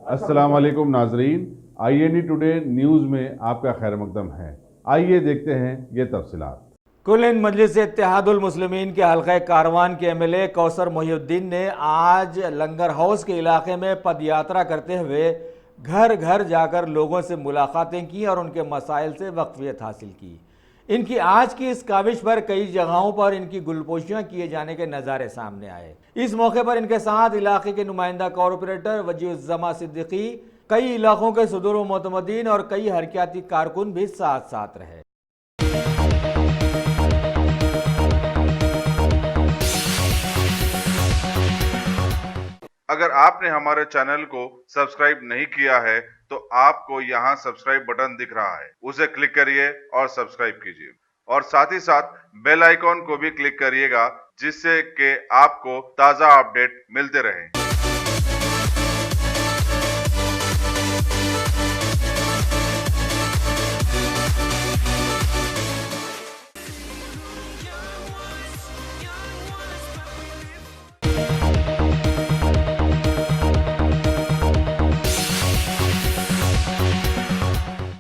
अस्सलाम वालेकुम नाजरीन, INE टुडे न्यूज़ में आपका खैर मकदम है। आइए देखते हैं ये तफसीलात। कुल हिंद मजलिस इत्तेहादुल मुस्लिमीन के हल्का कारवान के MLA कौसर मोहिउद्दीन ने आज लंगर हाउस के इलाके में पदयात्रा करते हुए घर घर जाकर लोगों से मुलाकातें की और उनके मसाइल से वाकफियत हासिल की। इनकी आज की इस काविश पर कई जगहों पर इनकी गुलपोशियां किए जाने के नज़ारे सामने आए। इस मौके पर इनके साथ इलाके के नुमाइंदा कॉरपोरेटर वजीउज़्ज़मा सिद्दीकी, कई इलाकों के सदर व मोतमदीन और कई हरकियाती कारकुन भी साथ साथ रहे। अगर आपने हमारे चैनल को सब्सक्राइब नहीं किया है तो आपको यहाँ सब्सक्राइब बटन दिख रहा है, उसे क्लिक करिए और सब्सक्राइब कीजिए और साथ ही साथ बेल आइकॉन को भी क्लिक करिएगा जिससे कि आपको ताज़ा अपडेट मिलते रहें।